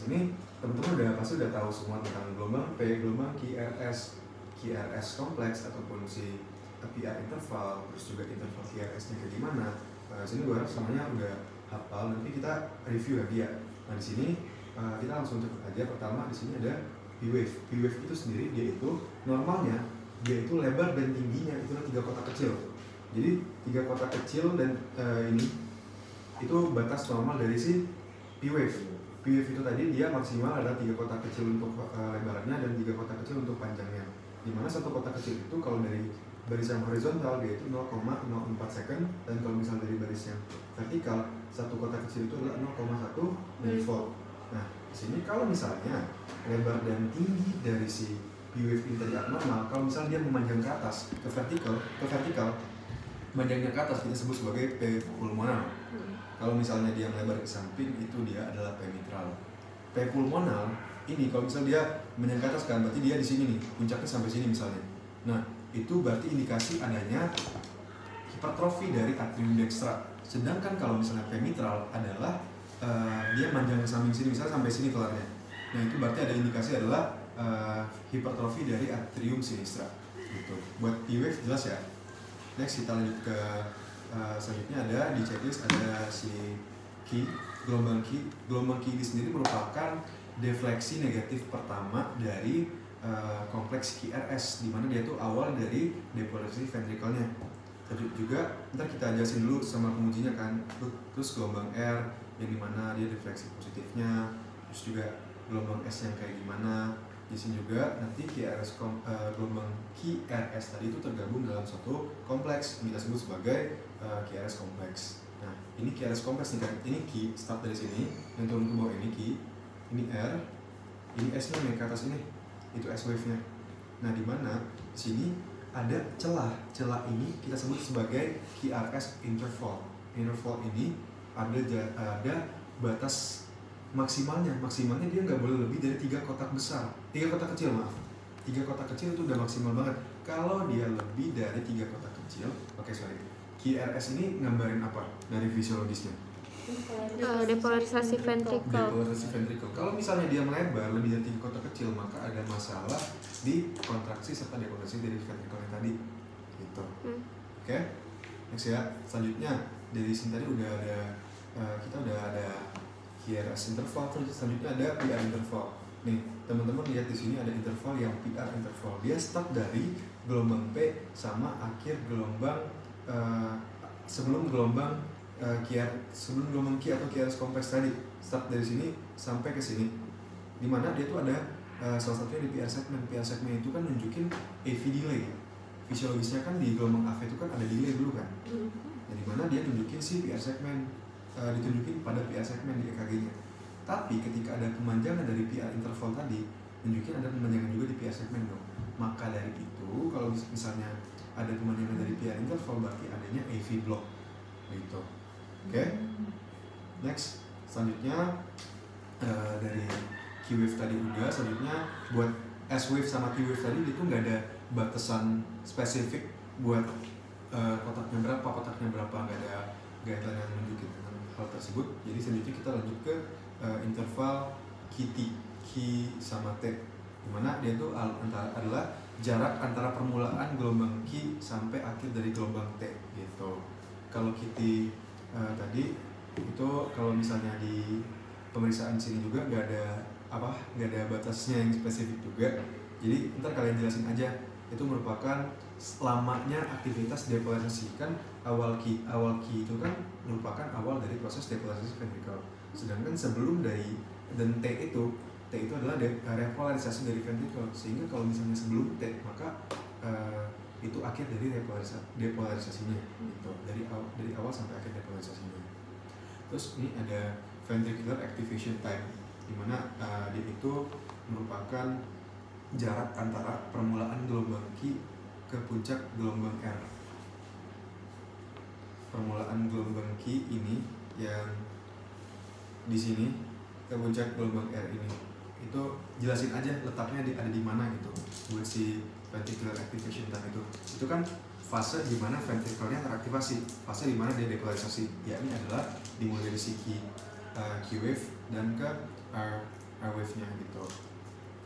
sini teman-teman pasti udah tahu semua tentang gelombang P, gelombang QRS kompleks ataupun si PR interval, terus juga interval QRS-nya kayak gimana. Sini gue harap semuanya udah hafal. Nanti kita review lagi ya. Nah di sini kita langsung cepet aja. Pertama di sini ada P-wave. P-wave itu sendiri dia itu normalnya dia itu lebar dan tingginya itu 3 kotak kecil. Jadi 3 kotak kecil dan ini itu batas normal dari si P-wave. P-wave itu tadi dia maksimal ada 3 kotak kecil untuk lebarnya dan 3 kotak kecil untuk panjangnya. Dimana satu kotak kecil itu kalau dari baris yang horizontal dia itu 0,04 second, dan kalau misalnya dari baris yang vertikal satu kotak kecil itu adalah 0,1 millivolt. Nah di sini kalau misalnya lebar dan tinggi dari si P-wave ini tadi abnormal, kalau misalnya dia memanjang ke atas ke vertikal, memanjangnya ke atas kita sebut sebagai P pulmonal. Kalau misalnya dia lebar ke samping itu dia adalah P mitral. P pulmonal ini kalau misalnya dia memanjang ke atas kan berarti dia di sini nih, puncaknya sampai sini misalnya. Nah itu berarti indikasi adanya hipertrofi dari atrium dextra. Sedangkan kalau misalnya P mitral adalah dia manjang ke samping sini, misalnya sampai sini kelarnya. Nah itu berarti ada indikasi adalah hipertrofi dari atrium sinistra. Gitu. Buat P-wave jelas ya. Next kita lanjut ke selanjutnya ada di checklist ada si Q, gelombang Q. Gelombang Q ini sendiri merupakan defleksi negatif pertama dari kompleks QRS, di mana dia tuh awal dari depolarisasi ventrikelnya. Tadi juga ntar kita jelasin dulu sama pengujinya kan. Terus gelombang R yang dimana dia defleksi positifnya, terus juga gelombang S yang kayak gimana. Di sini juga nanti gelombang QRS tadi itu tergabung dalam satu kompleks yang kita sebut sebagai QRS kompleks. Nah ini QRS kompleks nih kan, ini Q start dari sini, yang turun ke bawah ini Q, ini R, ini S nya naik ke atas ini, itu S wave nya. Nah di mana di sini ada celah ini kita sebut sebagai QRS interval. Interval ini ada batas maksimalnya dia nggak boleh lebih dari 3 kotak besar, 3 kotak kecil maaf, 3 kotak kecil itu udah maksimal banget. Kalau dia lebih dari 3 kotak kecil, QRS ini ngambarin apa dari fisiologisnya? Depolarisasi ventrikel. Kalau misalnya dia melebar lebih dari 3 kotak kecil, maka ada masalah di kontraksi serta depolarisasi dari ventrikel yang tadi, gitu. Oke, next ya. Selanjutnya dari sini tadi udah ada kita udah ada QRS interval, terus selanjutnya ada PR interval. Nih, teman-teman lihat di sini ada interval yang PR interval. Dia start dari gelombang P sama akhir gelombang sebelum gelombang Q atau QRS kompleks tadi. Start dari sini sampai ke sini. Dimana dia tuh ada salah satunya di PR segmen. PR segmen itu kan nunjukin AV delay. Fisiologisnya kan di gelombang AV itu kan ada delay dulu kan. Nah, dimana dia tunjukin si PR segmen, ditunjukin pada PR segmen di EKG-nya. Tapi ketika ada pemanjangan dari PR interval tadi, nunjukin ada pemanjangan juga di PR segmen dong. Maka dari itu, kalau misalnya ada pemanjangan dari PR interval, berarti adanya AV block, gitu. Oke? Next, selanjutnya dari Q-wave tadi udah. Selanjutnya buat S-wave sama Q-wave tadi itu nggak ada batasan spesifik buat kotaknya berapa, nggak ada guideline yang menunjukkan hal tersebut. Jadi selanjutnya kita lanjut ke interval QT, Q sama T, dimana dia itu adalah jarak antara permulaan gelombang Q sampai akhir dari gelombang T, gitu. Kalau QT tadi itu kalau misalnya di pemeriksaan sini juga nggak ada batasnya yang spesifik juga. Jadi ntar kalian jelasin aja, itu merupakan lamanya aktivitas depolarisasi. Kan awal Q itu kan merupakan awal dari proses depolarisasi ventrikel. Sedangkan sebelum dari dan T itu adalah repolarisasi dari ventrikel. Sehingga kalau misalnya sebelum T, maka itu akhir dari depolarisasinya, gitu. Dari awal sampai akhir depolarisasinya. Terus ini ada ventricular activation time, dimana dia itu merupakan jarak antara permulaan gelombang Q ke puncak gelombang R. Permulaan gelombang Q ini yang di sini ke puncak gelombang R ini, itu jelasin aja letaknya ada di mana gitu buat si ventricular activation time itu kan fase di mana ventrikelnya teraktivasi, fase di mana dia depolarisasi, yakni adalah dimulai dari si Q wave dan ke R R wave-nya gitu.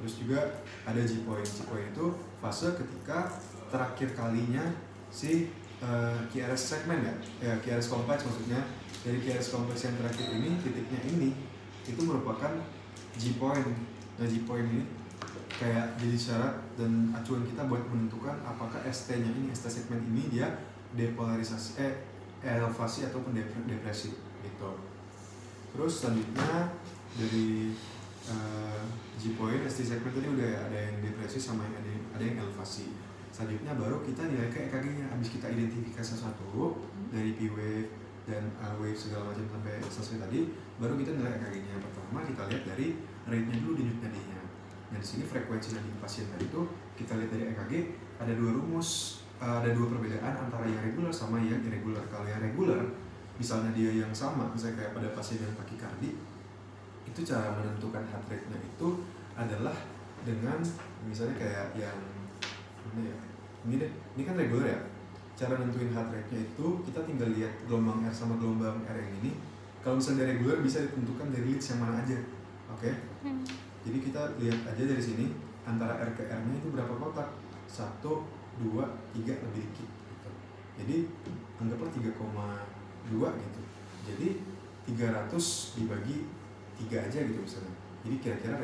Terus juga ada G point. G point itu fase ketika terakhir kalinya si QRS segmen ya QRS kompleks maksudnya. Dari QRS kompleks yang terakhir ini, titiknya ini itu merupakan G point. Nah, G point ini kayak jadi syarat dan acuan kita buat menentukan apakah ST-nya ini, ST segmen ini dia depolarisasi, elevasi ataupun depresi gitu. Terus selanjutnya dari G point, ST segmen tadi udah ada yang depresi sama yang ada yang elevasi. Selanjutnya baru kita nilai ke EKG-nya. Habis kita identifikasi satu dari P wave dan R wave segala macam sampai selesai tadi, baru kita nilai EKG-nya. Yang pertama kita lihat dari rate-nya dulu, denyut nadinya. Nah di sini frekuensi nadi pasien tadi itu kita lihat dari EKG ada dua rumus, ada dua perbedaan antara yang regular sama yang irregular. Kalau yang regular, misalnya dia yang sama, misalnya kayak pada pasien yang takikardi, itu cara menentukan heart rate-nya itu adalah dengan misalnya kayak yang mana ya? Ini kan regular ya. Cara nentuin heart rate-nya itu kita tinggal lihat gelombang R sama gelombang R yang ini. Kalau misalnya dari regular bisa ditentukan dari leads yang mana aja. Oke? Jadi kita lihat aja dari sini antara R ke R-nya itu berapa kotak? 1, 2, 3 lebih dikit gitu. Jadi anggaplah 3,2 gitu. Jadi 300 dibagi 3 aja gitu misalnya. Jadi kira-kira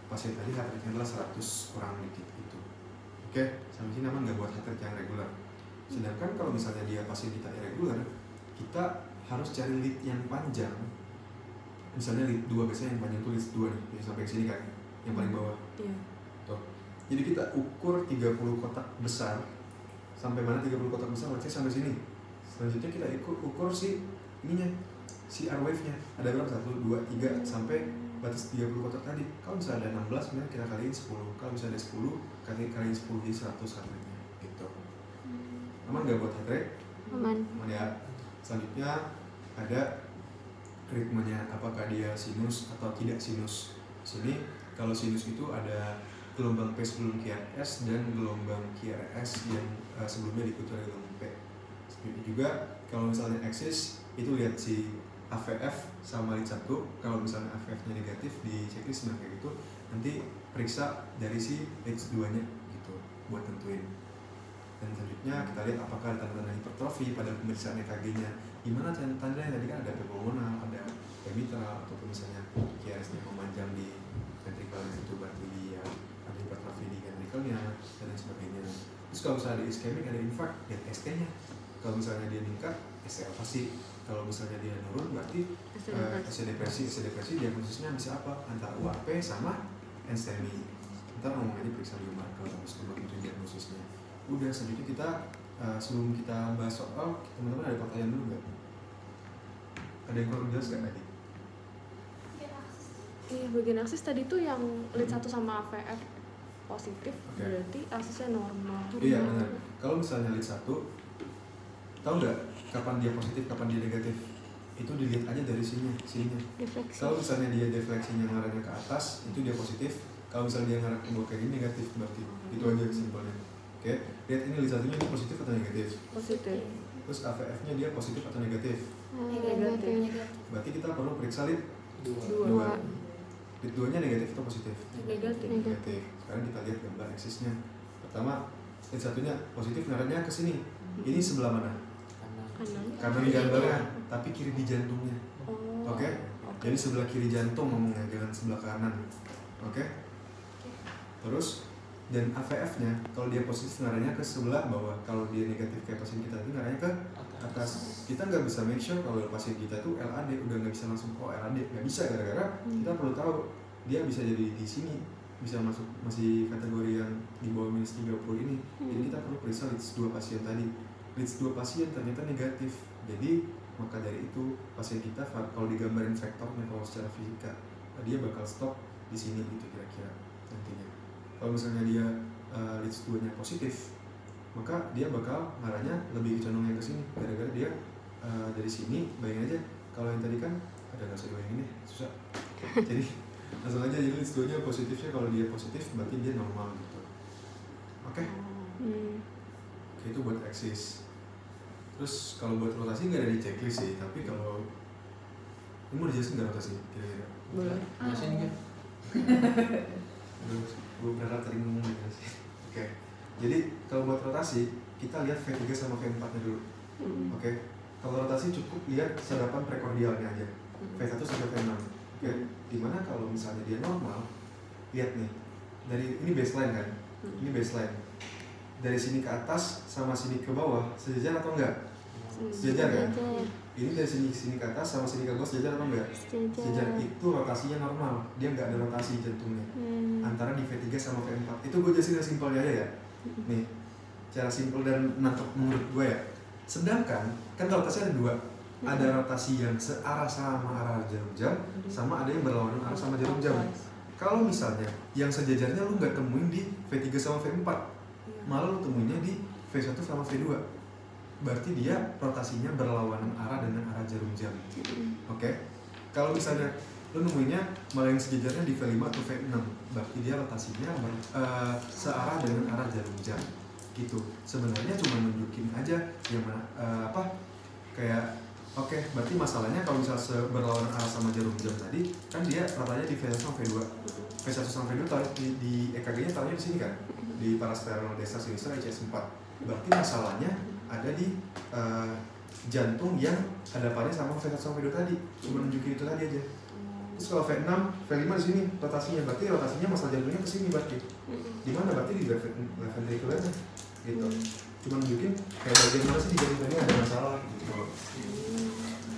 pasien tadi heart rate-nya adalah 100 kurang dikit gitu. Oke, sampai sini aman nggak buat heart rate yang regular. Sedangkan kalau misalnya dia pasien kita irregular, kita harus cari lead yang panjang. Misalnya lead 2, biasanya yang panjang tuh lead 2 nih, yang sampai sini kan, yang paling bawah. Tuh. Jadi kita ukur 30 kotak besar. Sampai mana 30 kotak besar? Berarti sampai sini. Selanjutnya kita ukur si ininya, si R wave-nya. Ada berapa? 1, 2, 3 sampai batas 30 kotak tadi. Kalau misalnya ada 16, kemudian kita kaliin 10. Kalau misalnya ada 10, kaliin 10 jadi 100 heart rate-nya gitu. Aman nggak buat heart rate? Aman. Aman ya. Selanjutnya ada ritmenya, apakah dia sinus atau tidak sinus. Sini kalau sinus itu ada gelombang P sebelum QRS dan gelombang QRS yang sebelumnya diikuti oleh gelombang P. Seperti juga kalau misalnya axis itu lihat si AVF sama lead 1. Kalau misalnya AVF-nya negatif di checklist kayak gitu, nanti periksa dari si lead 2-nya gitu buat tentuin. Dan selanjutnya kita lihat apakah ada tanda-tanda hipertrofi pada pemeriksaan EKG-nya. Gimana tanda-tandanya? Tadi kan ada pulmonal, ada mitral, ataupun misalnya QRS-nya memanjang di ventricle itu berarti dia ada hipertrofi di ventricle-nya dan lain sebagainya. Terus kalau misalnya ada iskemik, ada infark, lihat ST-nya. Kalau misalnya dia meningkat, ST elevasi. Kalau misalnya dia nurun, berarti ST depresi. ST depresi diagnosisnya bisa apa? Antara UAP sama NSTEMI. Ntar ngomongnya periksa biomarker, terus itu diagnosisnya. Udah, selanjutnya kita sebelum kita bahas soal, teman-teman ada pertanyaan dulu nggak? Ada yang kurang jelas nggak tadi? Iya, bagian aksis tadi tuh yang lead 1 sama AVF positif, berarti aksisnya normal. Iya benar. Kalau misalnya lead 1, tahu nggak kapan dia positif, kapan dia negatif? Itu dilihat aja dari sininya. Defleksi. Kalau misalnya dia defleksinya ngarahnya ke atas, itu dia positif. Kalau misalnya dia ngarah ke bawah kayak gini, negatif berarti. Itu aja simpelnya. Oke, lihat ini lead 1-nya ini positif atau negatif? Positif. Terus AVF-nya dia positif atau negatif? Negatif. Berarti kita perlu periksa lead 2. Lead 2-nya negatif atau positif? Negatif. Sekarang kita lihat gambar aksisnya. Pertama, lead 1-nya positif ngarahnya ke sini. Ini sebelah mana? Kanan di gambarnya, tapi kiri di jantungnya. Oke? Jadi sebelah kiri jantung ngomongnya, jangan sebelah kanan. Oke? Terus dan AVF-nya kalau dia positif ngarahnya ke sebelah bawah, kalau dia negatif kayak pasien kita itu ngarahnya ke atas. Kita nggak bisa make sure kalau pasien kita tuh LAD, udah nggak bisa langsung LAD, nggak bisa, gara-gara kita perlu tahu dia bisa jadi di sini, bisa masuk masih kategori yang di bawah -30 ini. Jadi kita perlu periksa leads 2 pasien tadi. Leads 2 pasien ternyata negatif, jadi maka dari itu pasien kita kalau digambarin vektornya kalau secara fisika dia bakal stop di sini gitu kira-kira nantinya. Kalau misalnya dia leads 2-nya positif, maka dia bakal ngarahnya lebih condong yang ke sini, gara-gara dia dari sini. Bayangin aja kalau yang tadi kan ada, nggak usah bayangin deh, susah. Jadi langsung aja, jadi leads 2-nya positifnya, kalau dia positif berarti dia normal gitu. Oke? Oke, itu buat aksis. Terus kalau buat rotasi nggak ada di checklist sih, tapi kalau Ini mau dijelasin nggak rotasi kira-kira? Boleh. Jelasin kan? Gue berharap tadi ngomong sih. Oke. Jadi kalau buat rotasi kita lihat V3 sama V4 nya dulu. Oke. Kalau rotasi cukup lihat sedapan prekordialnya aja. V1 sampai V6. Oke. Dimana kalau misalnya dia normal, lihat nih dari ini baseline kan? Ini baseline. Dari sini ke atas sama sini ke bawah sejajar atau enggak? Sejajar kan? Ini dari sini ke atas sama sini ke bawah sejajar atau enggak? Sejajar. Itu rotasinya normal, dia nggak ada rotasi jantungnya antara di V3 sama V4. Itu gue jelasin dengan simpelnya aja ya. Nih, cara simpel dan nangkep menurut gue ya. Sedangkan kan rotasi ada dua, ada rotasi yang searah sama arah jarum jam, sama ada yang berlawanan arah sama jarum jam. Kalau misalnya yang sejajarnya lu nggak temuin di V3 sama V4, malah lu temuinnya di V1 sama V2. Berarti dia rotasinya berlawanan arah dengan arah jarum jam. Oke? Kalau misalnya lu nemuinnya malah yang sejajarnya di V5 atau V6, berarti dia rotasinya searah dengan arah jarum jam. Gitu. Sebenarnya cuma nunjukin aja yang mana kayak oke, berarti masalahnya kalau misalnya berlawanan arah sama jarum jam tadi, kan dia rotanya di V1 sama V2. V1 sama V2 taruh di EKG-nya taruhnya di sini kan, di parasterol desa sinistra ICS 4. Berarti masalahnya ada di jantung yang hadapannya sama V1 sama V2 tadi. Cuma nunjukin itu tadi aja. Terus kalau V6, V5 di sini rotasinya, berarti rotasinya masalah jantungnya ke sini berarti. Di mana berarti di left ventricularnya gitu. Cuma nunjukin kayak bagian mana sih di jantung tadi ada masalah gitu.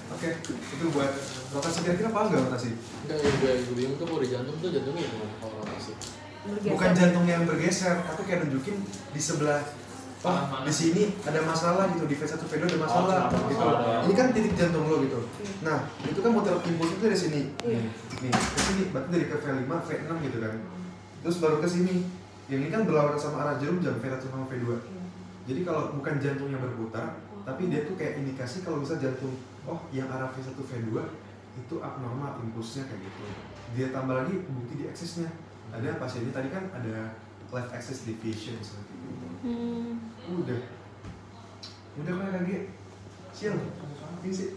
Oke, itu buat rotasi. Kira-kira paham nggak rotasi? Enggak, gue bingung tuh kalau di jantung tuh jantungnya gimana kalau rotasi? Bukan jantungnya yang bergeser, tapi kayak nunjukin di sebelah. Di sini ada masalah gitu, di V1 V2 ada masalah gitu. Ini kan titik jantung lo gitu. Nah, itu kan muter impuls itu dari sini. Nih, ke sini, berarti dari ke V5, V6 gitu kan. Terus baru ke sini. Yang ini kan berlawanan sama arah jarum jam V1 sama V2. Jadi kalau bukan jantung yang berputar, tapi dia tuh kayak indikasi kalau bisa jantung, oh yang arah V1 V2 itu abnormal impulsnya kayak gitu. Dia tambah lagi bukti di aksesnya. Ada pasiennya tadi kan ada left axis deviation seperti itu. Udah kan lagi. Sial. Ini sih.